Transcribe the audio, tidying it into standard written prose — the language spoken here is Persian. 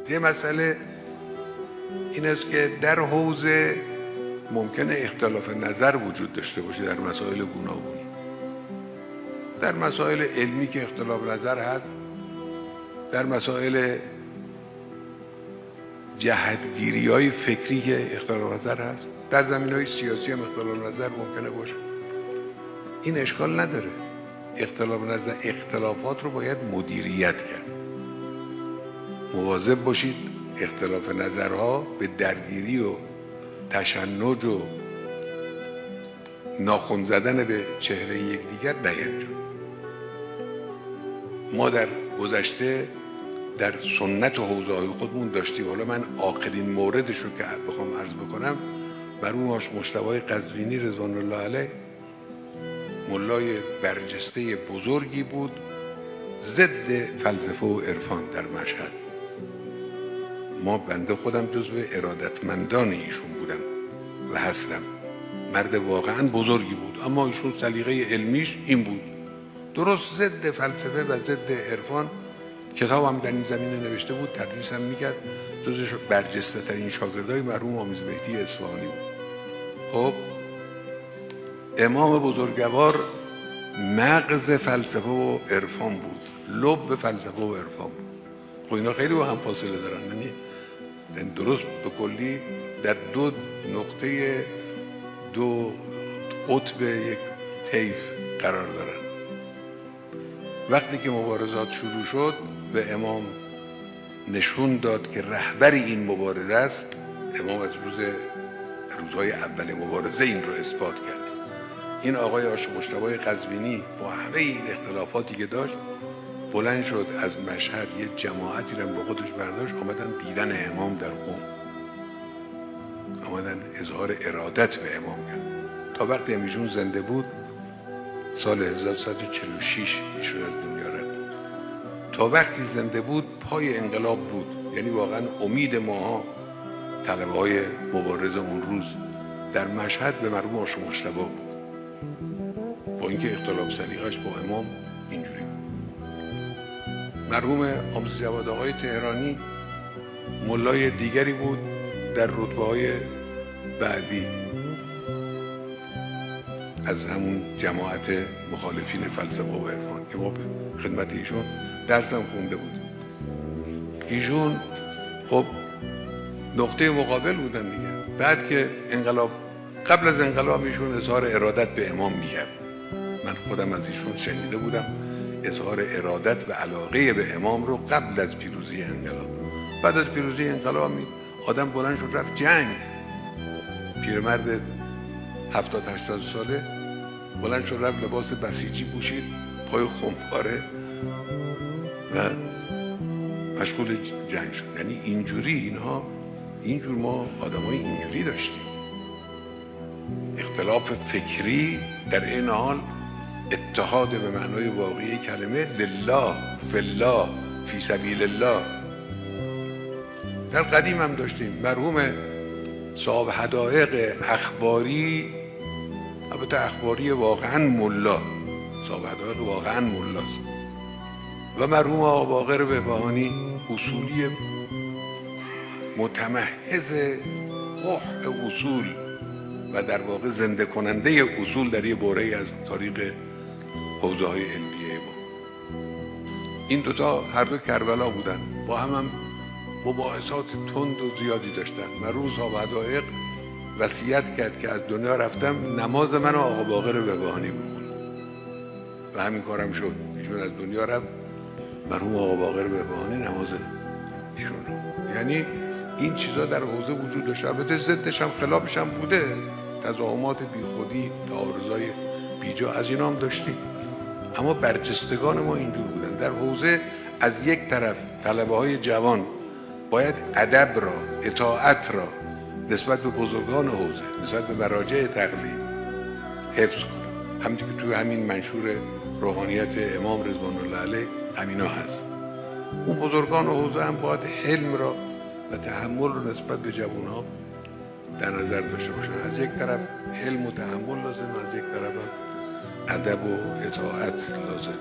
یه مسئله این است که در حوزه ممکنه اختلاف نظر وجود داشته باشه در مسائل گوناگون. در مسائل علمی که اختلاف نظر هست، در مسائل جهتگیری‌های فکری که اختلاف نظر هست، در زمینه‌های سیاسی هم اختلاف نظر ممکنه باشه. این اشکال نداره. اختلافات رو باید مدیریت کرد. مواظب باشید اختلاف نظرها به درگیری و تشنج و ناخن زدن به چهره یکدیگر نیانجامد. ما در گذشته در سنت و حوزه‌های خودمون داشتیم. حالا من آخرین موردش رو که بخوام عرض بکنم، مرحوم مجتبی قزوینی رضوان الله علیه ملای برجسته بزرگی بود، ضد فلسفه و عرفان در مشهد. ما بنده خودم جزو ارادتمندان ایشون بودم و هستم. مرد واقعا بزرگی بود، اما ایشون سلیقه علمیش این بود، درست ضد فلسفه و ضد عرفان. کتاب هم در این زمینه نوشته بود، تدریس هم میکرد. جزو برجسته ترین شاگردای مرحوم آمیز مهدی اصفهانی بود. خب امام بزرگوار مغز فلسفه و عرفان بود، لب فلسفه و عرفان بود. خب اینا خیلی با هم فاصله دارن، یعنی درست به کلی در دو نقطه دو قطب یک طیف قرار دارن. وقتی که مبارزات شروع شد و امام نشون داد که رهبر این مبارزه است، امام از روزهای اول مبارزه این رو اثبات کرد. این آقای مجتبی قزوینی با همه این اختلافاتی که داشت بلند شد، از مشهد یه جماعتی رو با خودش برداشت، آمدن دیدن امام در قم، آمدن اظهار ارادت به امام کرد. تا وقتی ایشون زنده بود، سال 1146 ایشون از دنیا رفت. تا وقتی زنده بود پای انقلاب بود، یعنی واقعا امید ماها طلبه‌های مبارز اون روز در مشهد به مرحوم مجتبی بود، با اینکه اختلاف سلیقه‌اش با امام اینجوری بود. مرحوم آموزش جواد آقای تهرانی ملای دیگری بود در رتبه‌های بعدی از همون جماعت مخالفین فلسفه و عرفان که ما به خدمت ایشون درس هم خونده بود. ایشون خب نقطه مقابل بودن دیگه. بعد که انقلاب، قبل از انقلاب ایشون اظهار ارادت به امام میکرد. من خودم از ایشون شنیده بودم اظهار ارادت و علاقه به امام رو قبل از پیروزی انقلاب. بعد از پیروزی انقلاب آدم بلند شد رفت جنگ. پیرمرد 70-80 ساله بلند شد رفت لباس بسیجی پوشید، پای خمپاره و مشغول جنگ شد. یعنی اینجوری اینجور ما آدمای اینجوری داشتیم. اختلاف فکری در این حال اتحاد به معنای واقعی کلمه، لله، فی الله، فی سبیل الله. در قدیم هم داشتیم. مرحوم صاحب حدائق اخباری، البته اخباری واقعا ملا، صاحب حدائق واقعا ملاست، و مرحوم آقا باقر بهبهانی اصولی متمحض قح اصول و در واقع زنده کننده اصول در یه باره از تاریخ حوزه های علمیه ما. این دوتا هر دو کربلا بودن، با هم مباحثات تند و زیادی داشتن. مرحوم صاحب حدائق وصیت کرد که از دنیا رفتم نماز من و آقا باقر بهبهانی بخون، و همین کارم شد. ایشون از دنیا رفت، مرحوم آقا باقر بهبهانی نماز ایشون رو. یعنی این چیزا در حوزه وجود داشت. البته ضدش هم خلافش هم بوده، تضاهمات بیخودی، تعارضای بیجا از اینا هم داشتیم، اما برجستگان ما اینجور بودن. در حوزه از یک طرف طلبه‌های جوان باید ادب را، اطاعت را نسبت به بزرگان حوزه، نسبت به مراجع تقلید حفظ کنه. همونطور که توی همین منشور روحانیت امام رضوان الله علیه همینا هست. اون بزرگان حوزه هم باید حلم را و تحمل رو نسبت به جوانها در نظر داشته باشن. از یک طرف حلم و تحمل لازم، از یک طرف هم ادب و اطاعت لازم.